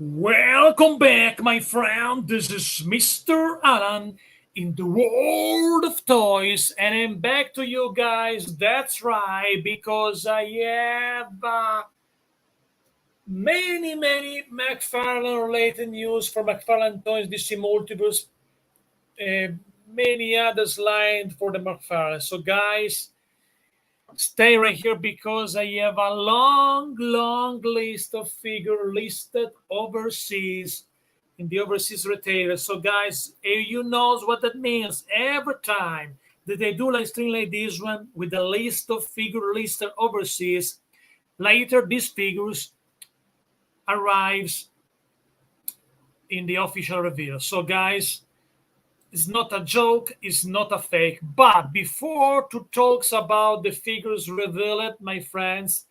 Welcome back, my friend. This is Mr. Alan in the world of toys, and I'm back to you guys. That's right, because I have many McFarlane related news for McFarlane Toys, DC Multiverse, uh, many others lined for the McFarlane. So, guys, stay right here because I have a long list of figure listed overseas in the overseas retailers. So, guys, you knows what that means. Every time that they do live stream like this one with a list of figure listed overseas, later these figures arrives in the official reveal. So, guys, it's not a joke, it's not a fake. But before to talks about the figures revealed, my friends,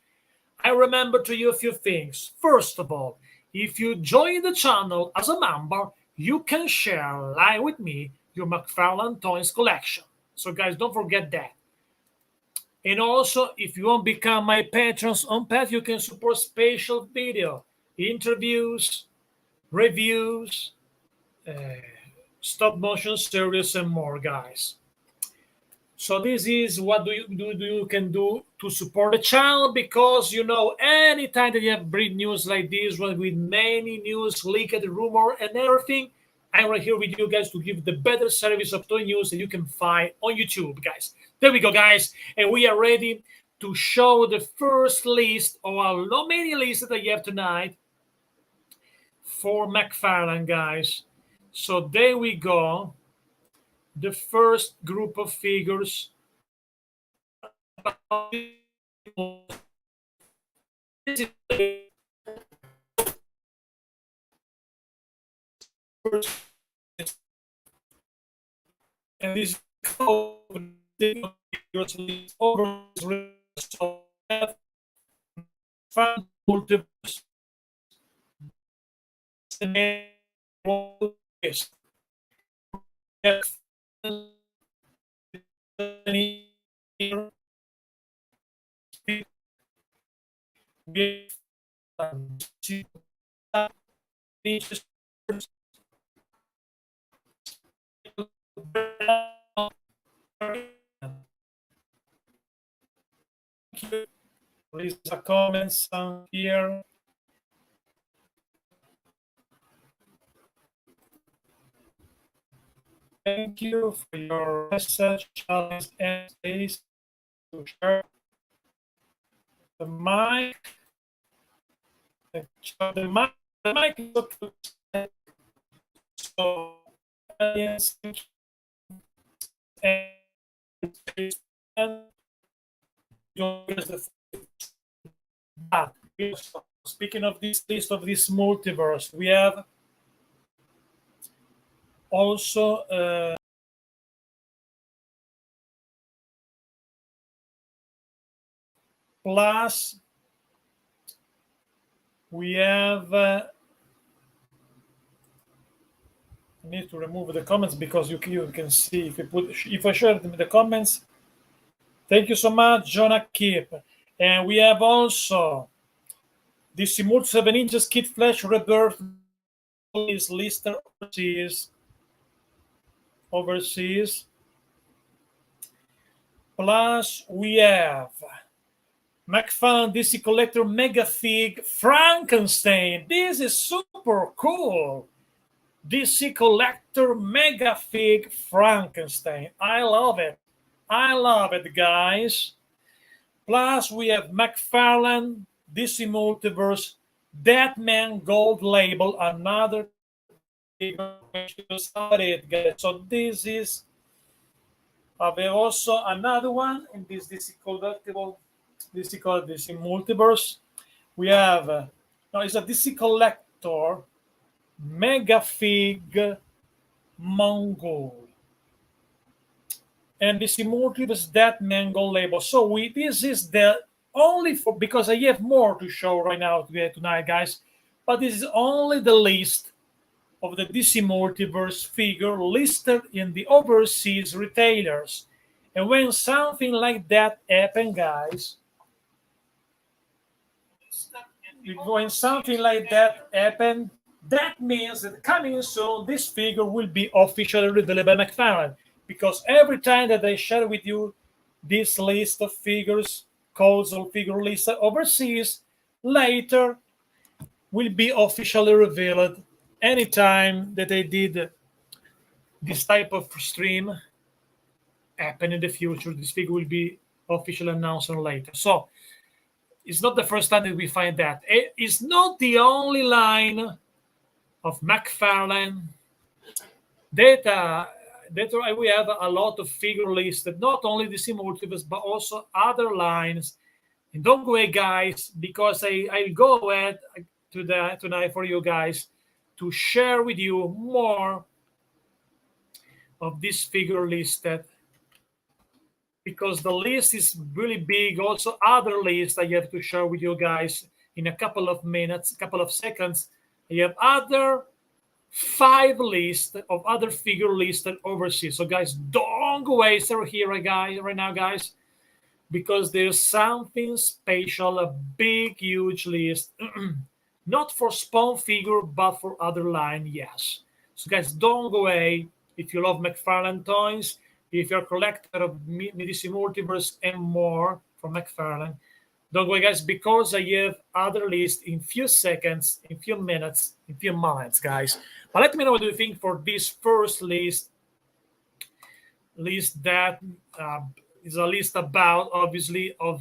I remember to you a few things. First of all, if you join the channel as a member, you can share live with me your McFarlane Toys collection. So guys, don't forget that. And also, if you want to become my patrons on Pat, you can support special video, interviews, reviews, uh, stop motion series, and more, guys. So this is what you can do to support the channel, because anytime that you have breed news like this one with many news, leaked rumor and everything, I'm right here with you guys to give the better service of toy news that you can find on YouTube, guys. There we go, guys, and we are ready to show the first list of our many lists that I have tonight for McFarlane, guys. So there we go. The first group of figures and this over multiverse please comments on here. Thank you for your message, challenge, and space to share the mic. The mic is okay. So, audience, and speaking of this list of this multiverse, we have also plus we have I need to remove the comments because you can see if I share the comments. Thank you so much, Jonah Kip. And we have also the Simult 7 inches Kid Flash Rebirth is listed overseas. Plus we have McFarlane DC Collector Mega Fig Frankenstein. This is super cool. DC Collector Mega Fig Frankenstein. I love it. I love it, guys. Plus, we have McFarlane DC Multiverse Deadman Gold Label. Another it, guys. So this is also another one in this DC collectible. DC Multiverse. We have no, it's a DC Collector Mega Fig Mongol. And this Multiverse that mango label. So this is the only for, because I have more to show right now tonight, guys. But this is only the list of the DC Multiverse figure listed in the overseas retailers. And when something like that happens, guys, when something like that happens, That means that coming soon, this figure will be officially revealed by McFarlane. Because every time that I share with you this list of figures, causal figure list overseas, later will be officially revealed. Anytime that I did this type of stream happen in the future, this figure will be officially announced later. So it's not the first time that we find that. It's not the only line of McFarlane data. That we have a lot of figure listed, not only DC Multiverse, but also other lines. And don't go away, guys, because I'll go ahead tonight for you guys to share with you more of this figure listed, because the list is really big. Also, other lists I have to share with you guys in a couple of minutes, a couple of seconds. I have other 5 lists of other figure listed overseas. So, guys, don't go away here, guys, right now, guys, because there's something special, a big, huge list, not for Spawn figure, but for other line, yes. So, guys, don't go away. If you love McFarlane toys, if you're a collector of DC Multiverse and more from McFarlane, don't go away, guys, because I have other lists in few seconds, in few minutes, in few moments, guys. But let me know what you think for this first list that is a list about, obviously, of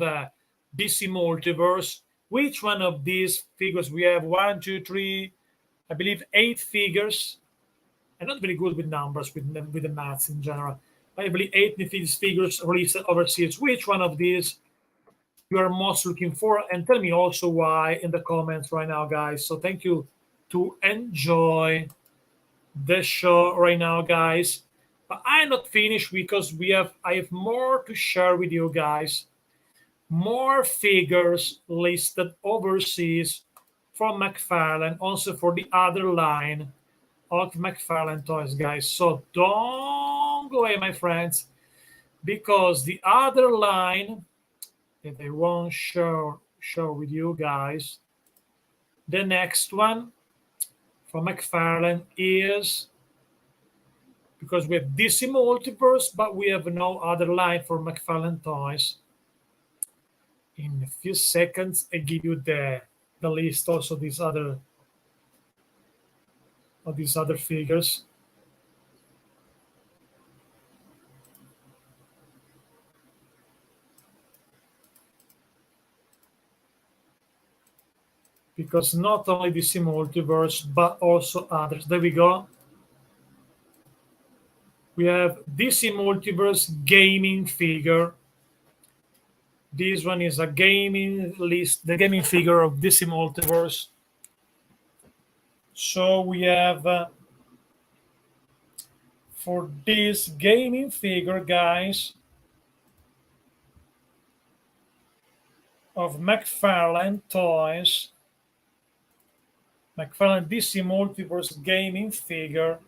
DC Multiverse. Which one of these figures we have? 1, 2, 3, I believe 8 figures. I'm not very good with numbers, with the maths in general. I believe 8 of these figures released overseas. Which one of these you are most looking for? And tell me also why in the comments right now, guys. So thank you to enjoy the show right now, guys. But I'm not finished because I have more to share with you guys. More figures listed overseas from McFarlane, also for the other line of McFarlane toys, guys. So don't go away, my friends, because the other line that I won't show with you guys, the next one from McFarlane is, because we have DC Multiverse, but we have no other line for McFarlane toys. In a few seconds, I give you the list also of these other figures. Because not only DC Multiverse, but also others. There we go. We have DC Multiverse gaming figure. This one is a gaming list, the gaming figure of DC Multiverse. So we have, for this gaming figure, guys, of McFarlane toys, McFarlane DC Multiverse gaming figure,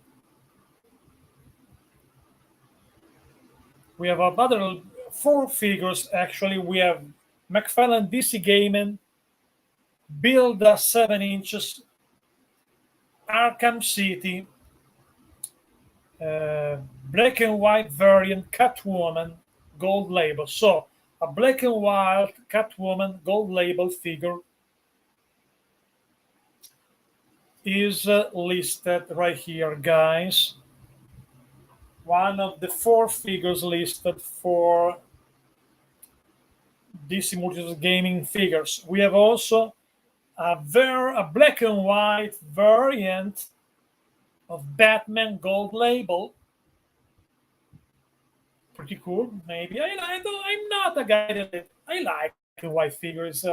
we have other 4 figures, actually. We have McFarlane DC Gaming, Build a 7 inches, Arkham City, black and white variant Catwoman gold label. So a black and white Catwoman gold label figure is listed right here, guys. One of the 4 figures listed for DC Multiverse gaming figures. We have also a black and white variant of Batman gold label. Pretty cool, maybe. I'm not a guy that I like white figures,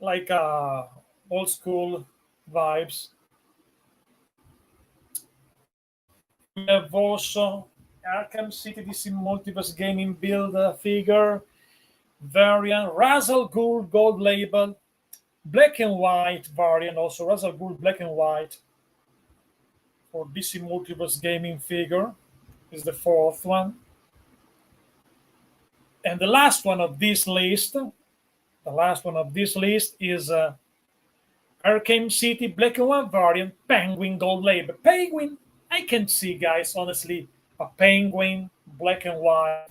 like old school vibes. We have also Arkham City DC Multiverse Gaming Build figure variant, Razzle Ghoul gold label, black and white variant, also Razzle Ghoul black and white for DC Multiverse Gaming figure is the 4th one. And the last one of this list is Arkham City black and white variant, Penguin gold label. Penguin, I can see, guys, honestly, a Penguin black and white.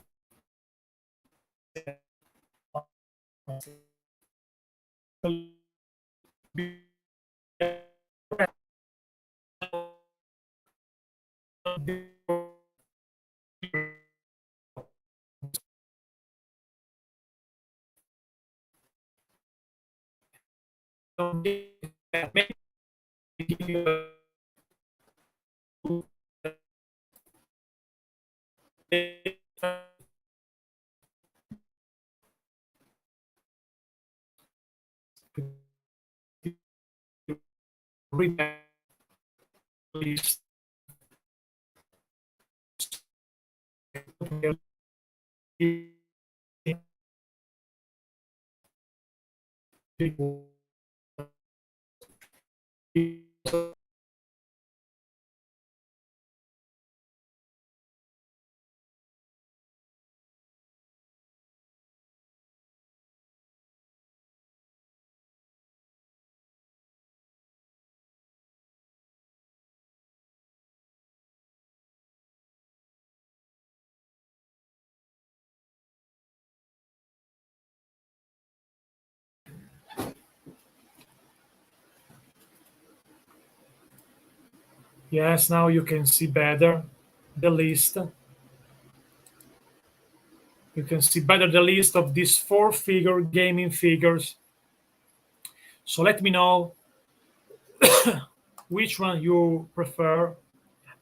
Yes, now you can see better the list. You can see better the list of these four-figure gaming figures. So let me know which one you prefer.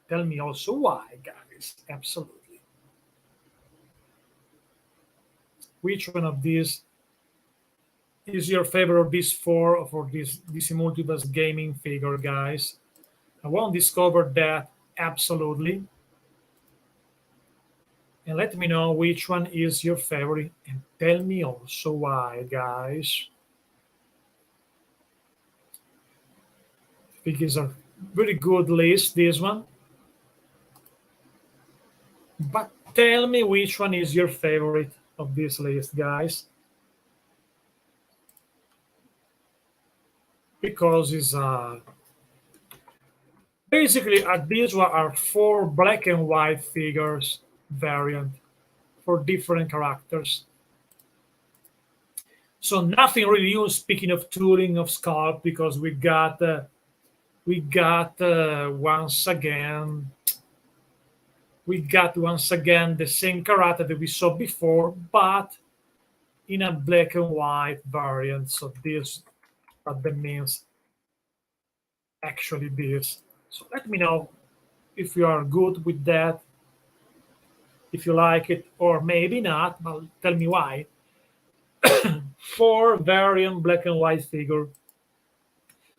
Tell me also why, guys. Absolutely. Which one of these is your favorite of these four for this DC Multiverse gaming figure, guys? I won't discover that absolutely. And let me know which one is your favorite and tell me also why, guys. I think it's a very good list, this one. But tell me which one is your favorite of this list, guys. Because it's basically these one are four black and white figures variant for different characters. So nothing really new. Speaking of tooling of sculpt, because once again the same character that we saw before, but in a black and white variant. So this what that means actually this. So let me know if you are good with that, if you like it, or maybe not. But tell me why. Four variant black and white figure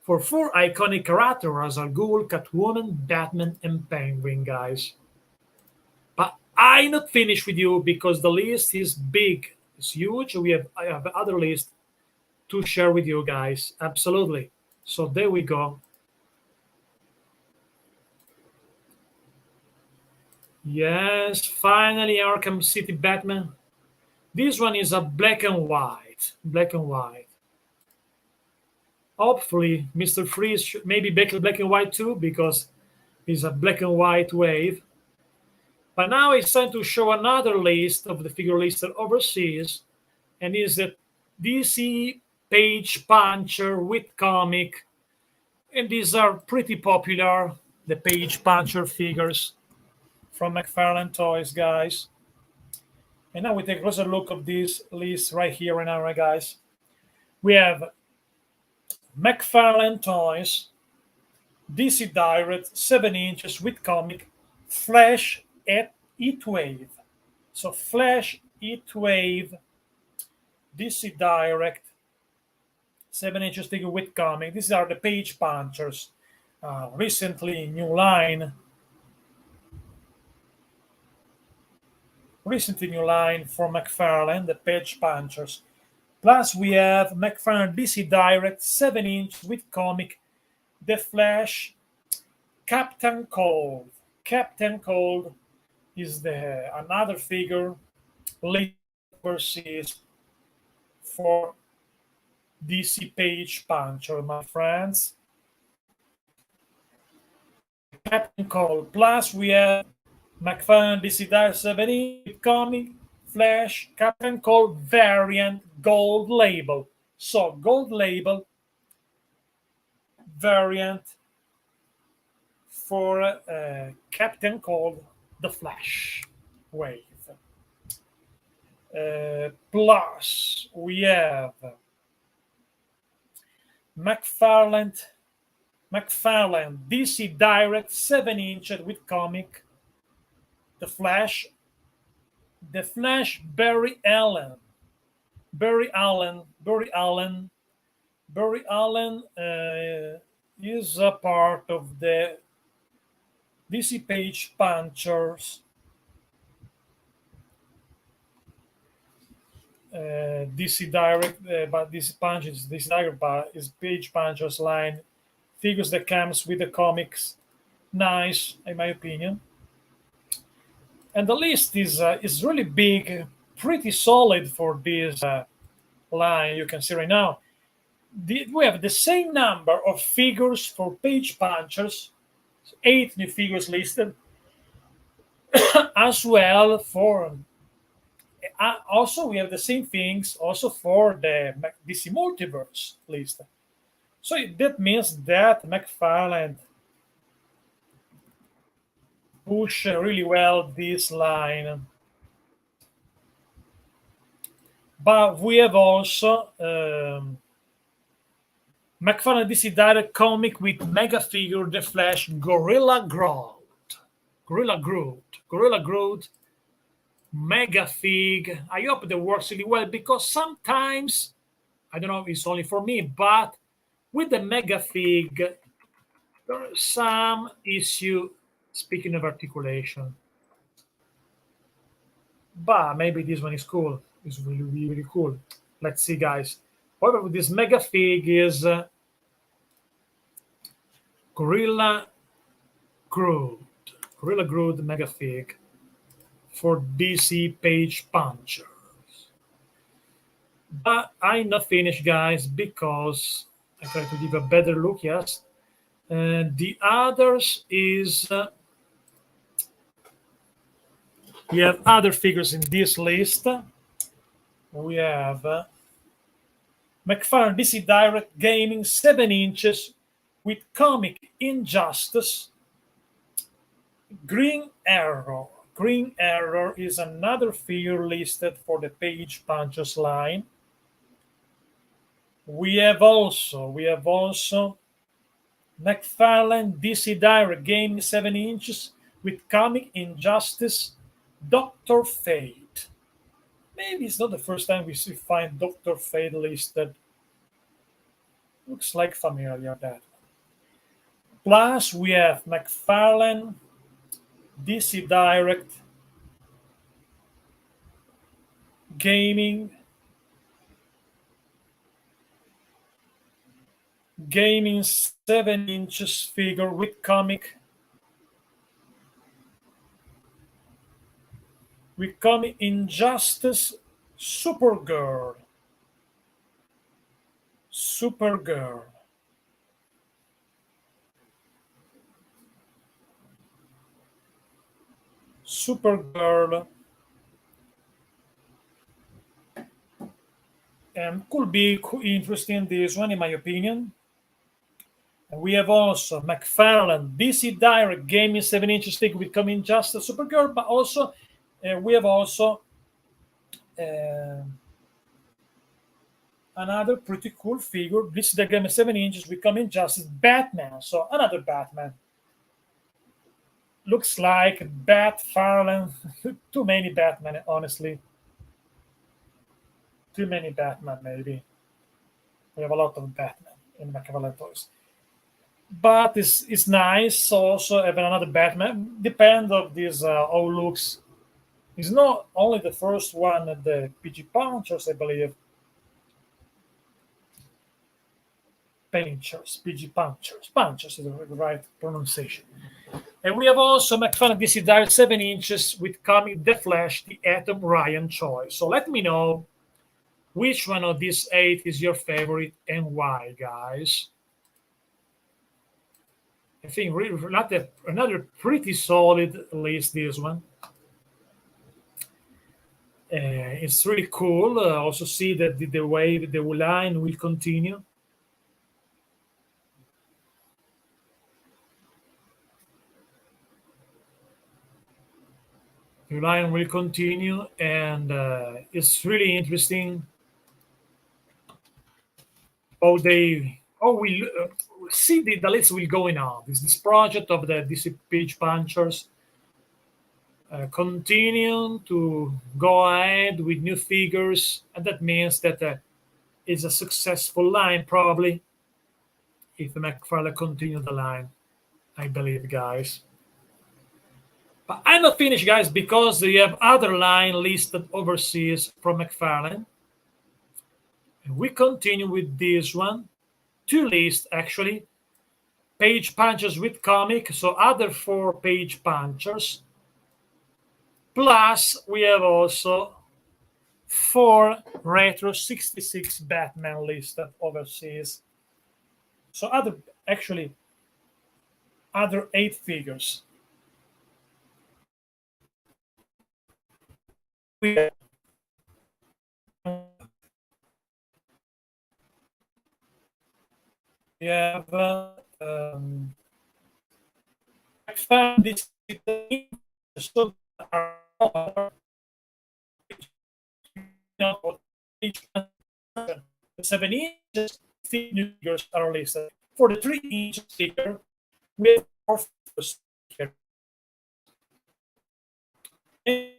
for four iconic characters: Al Ghul, Catwoman, Batman, and Penguin, guys. But I not finished with you because the list is big, it's huge. I have other list to share with you guys. Absolutely. So there we go. Yes, finally Arkham City Batman. This one is a black and white. Black and white. Hopefully, Mr. Freeze maybe black and white too, because it's a black and white wave. But now it's time to show another list of the figure listed overseas, and is the DC page puncher with comic. And these are pretty popular, the page puncher figures from McFarlane Toys, guys. And now we take a closer look of this list right here and now, right, guys. We have McFarlane Toys, DC Direct, 7 inches with comic, Flash at Heatwave. So Flash Heatwave, DC Direct, 7 inches figure with comic. These are the page punchers. Recently new line from McFarlane, the page punchers. Plus, we have McFarlane DC Direct 7-inch with comic, The Flash, Captain Cold. Captain Cold is the another figure later overseas for DC page puncher, my friends. Captain Cold. Plus, we have McFarlane DC Dire 70 comic, Flash, Captain Cold variant, gold label. So, gold label variant for Captain Cold, the Flash wave. Plus, we have McFarlane DC Direct 7 inch with comic, the Flash, Barry Allen. Is a part of the DC Page Punchers DC Direct, but this Direct is Page Punchers line figures that comes with the comics. Nice, in my opinion. And the list is really big, pretty solid for this line. You can see right now. We have the same number of figures for Page Punchers, 8 new figures listed, as well for. Also, we have the same things also for the DC Multiverse list. So that means that McFarlane push really well this line. But we have also McFarlane DC Direct comic with mega figure The Flash Gorilla Groot mega fig. I hope that works really well, because sometimes, I don't know if it's only for me, but with the mega fig there is some issue, speaking of articulation. But maybe this one is cool. It's really cool. Let's see, guys. However, with this mega fig is Gorilla Groot mega fig for DC Page Punchers. But I'm not finished, guys, because I try to give a better look. Yes, the others is we have other figures in this list. We have McFarlane DC Direct Gaming 7 inches with comic Injustice. Green Arrow is another figure listed for the Page Punchers line. We have also McFarlane DC Direct Gaming 7 inches with comic Injustice, Dr. Fate. Maybe it's not the first time we find Dr. Fate listed. Looks like familiar, that. Plus, we have McFarlane DC Direct Gaming 7 inches figure with comic Injustice, Supergirl. And could be interesting, this one, in my opinion. And we have also McFarlane DC Direct Gaming 7 inches figure with comic Injustice, Supergirl, but also we have also another pretty cool figure. This is the game 7 inches with comic Injustice, Batman. So another Batman. Looks like Batfarlane. Too many Batman, honestly. Too many Batman, maybe. We have a lot of Batman in McFarlane toys. But it's nice also having another Batman. Depend of this how looks. It's not only the first one at the PG Punchers, I believe. PG Punchers. Punchers is the right pronunciation. And we have also McFarlane DC Direct 7 inches with comic The Flash, the Atom Ryan choice. So let me know Which one of these eight is your favorite and why, guys? I think really another pretty solid list, this one. It's really cool. Also see that the way the line will continue. The line will continue, and it's really interesting how we see the list will going on. This project of the DC page punchers continue to go ahead with new figures, and that means that it's a successful line probably if McFarlane continue the line. I believe, guys. But I'm not finished, guys, because we have other line listed overseas from McFarlane. And we continue with this one. Two lists, actually. Page punchers with comic, so other four page punchers. Plus, we have also four retro 66 Batman listed overseas. So other eight figures. We have I found this so the 7 inches figures are listed. For the 3-inch figure, we have four figures here. We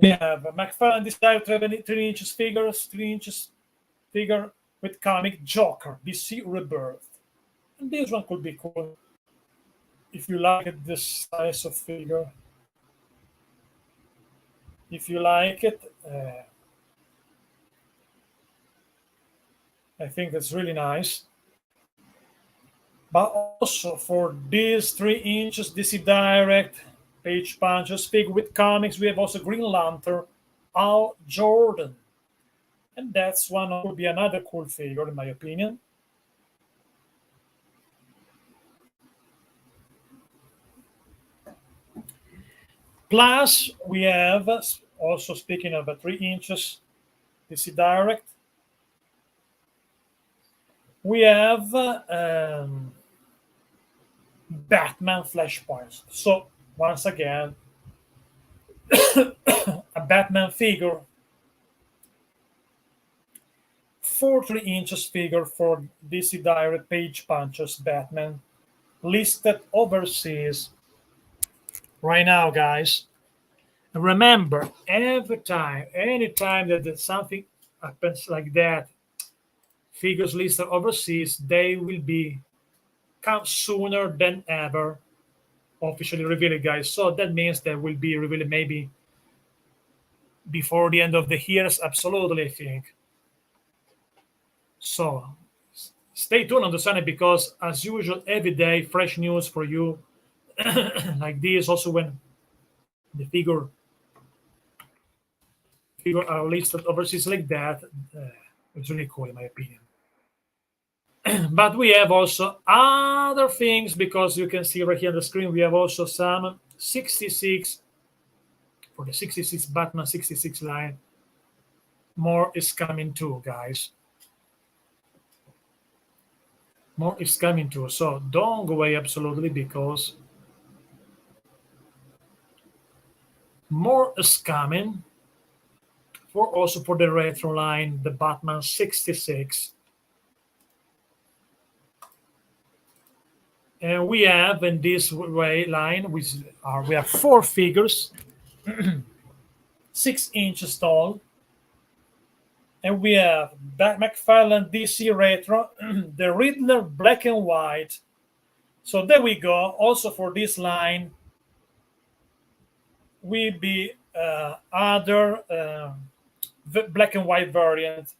have McFarlane this time 3 inches figures, 3 inches figure with comic Joker, DC Rebirth. And this one could be cool if you like this size of figure. If you like it, I think that's really nice. But also for these 3 inches DC Direct page punches figure with comics, we have also Green Lantern, Al Jordan. And that's one would be another cool figure in my opinion. Plus, we have also speaking of 3 inches DC Direct, we have Batman Flashpoints. So once again, a Batman figure, 3 inches figure for DC Direct page punchers Batman listed overseas right now, guys. And remember, anytime that something happens like that, figures listed overseas, they will be come sooner than ever officially revealed, guys. So that means they will be revealed maybe before the end of the years. Absolutely, I think. So stay tuned on the channel because, as usual, every day fresh news for you like this. Also, when the figure are listed overseas like that, it's really cool in my opinion. But we have also other things because you can see right here on the screen, we have also some 66 for the 66 Batman 66 line. More is coming too, guys. More is coming too. So don't go away absolutely because more is coming for also for the retro line, the Batman 66. And we have in this way line, we have four figures, 6 inches tall. And we have that McFarlane DC Retro, the Riddler Black and White. So there we go. Also for this line, will be other black and white variant,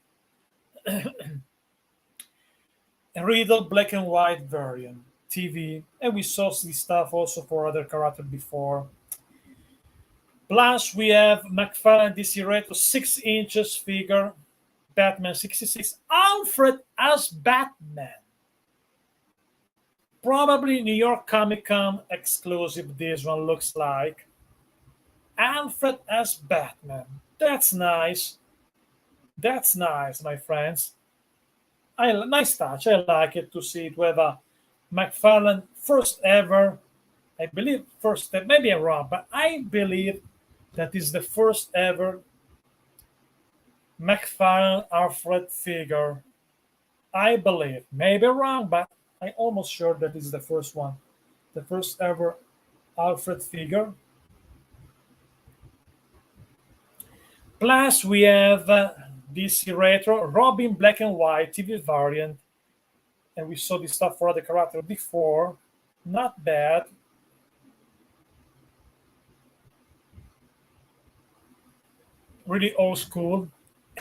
Riddle Black and White variant. TV, and we saw this stuff also for other characters before. Plus, we have McFarlane DC Retro 6 inches figure, Batman 66, Alfred as Batman. Probably New York Comic Con exclusive, this one looks like. Alfred as Batman. That's nice. That's nice, my friends. Nice touch. I like it to see it with a McFarlane first ever. I believe first, maybe I'm wrong, but I believe that is the first ever McFarlane Alfred figure. I believe, maybe wrong, but I'm almost sure that is the first one, the first ever Alfred figure. Plus, we have DC Retro Robin Black and White TV variant, and we saw this stuff for other characters before. Not bad. Really old school.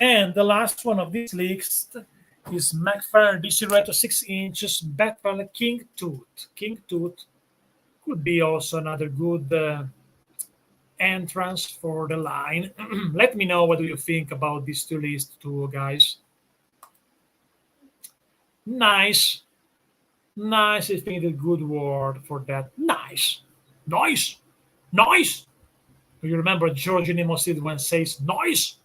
And the last one of this list is McFarlane DC Retro 6 inches Batman King Tooth. King Tooth could be also another good entrance for the line. Let me know what do you think about these two lists too, guys. Nice. Nice, I think a good word for that. Nice. Nice. Nice. You remember George Nemosid when says noise?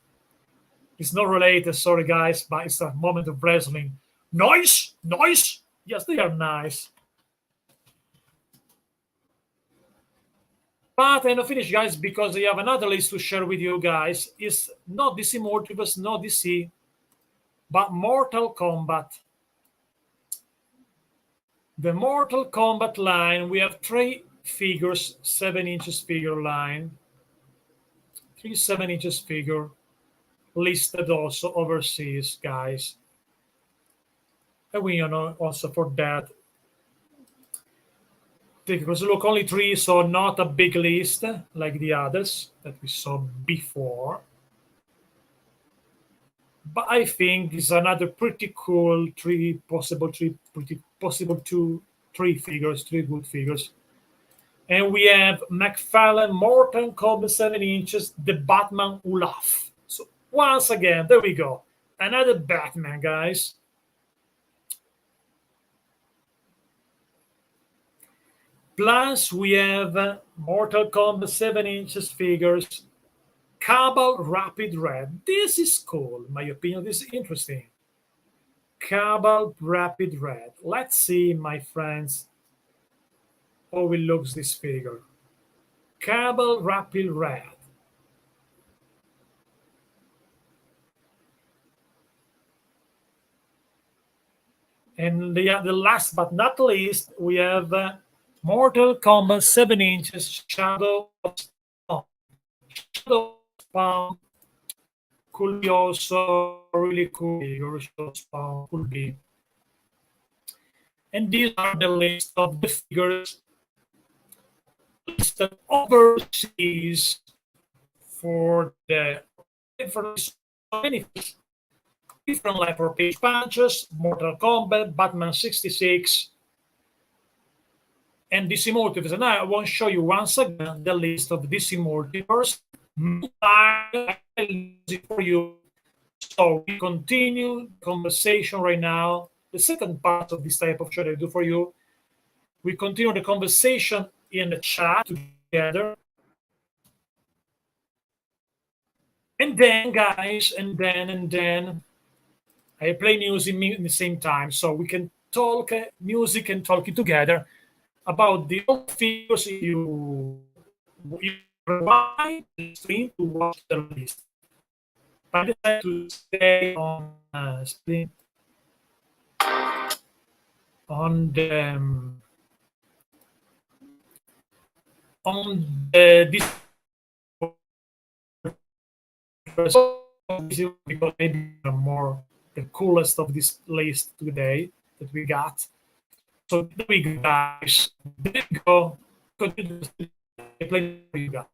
It's not related, sorry guys, but it's a moment of wrestling. Noise, noise. Yes, they are nice. But I'm not finished, guys, because I have another list to share with you guys. It's not DC Multiverse, not DC, but Mortal Kombat. The Mortal Kombat line, we have 3 figures, 7 inches figure line. 3 7 inches figure listed also overseas, guys. And we know also for that. Take a closer look, only 3, so not a big list like the others that we saw before. But I think it's another pretty cool 3 figures, 3 good figures. And we have McFarlane Mortal Kombat 7 inches, the Batman Olaf. So once again, there we go. Another Batman, guys. Plus, we have Mortal Kombat 7 inches figures, Cabal Rapid Red. This is cool, in my opinion. This is interesting. Cabal Rapid Red. Let's see, my friends, how it looks this figure. Cabal Rapid Red. And the last but not least, we have Mortal Kombat 7 inches Shadow of Spawn. Shadow of Spawn could be also really cool. Shadow of Spawn could be. And these are the list of the figures listed overseas for the different level page punches, Mortal Kombat, Batman 66, and DC Multiverse. And I want to show you once again the list of DC Multiverse. I'll use it for you. So we continue conversation right now. The second part of this type of show that I do for you. We continue the conversation in the chat together. And then, guys, and then I play music in the same time, so we can talk music and talking together about the old figures. You rewind the stream to watch the list. I decided to stay on screen on this because maybe more the coolest of this list today that we got. So there we go, guys. There we go. Continue to play for you guys.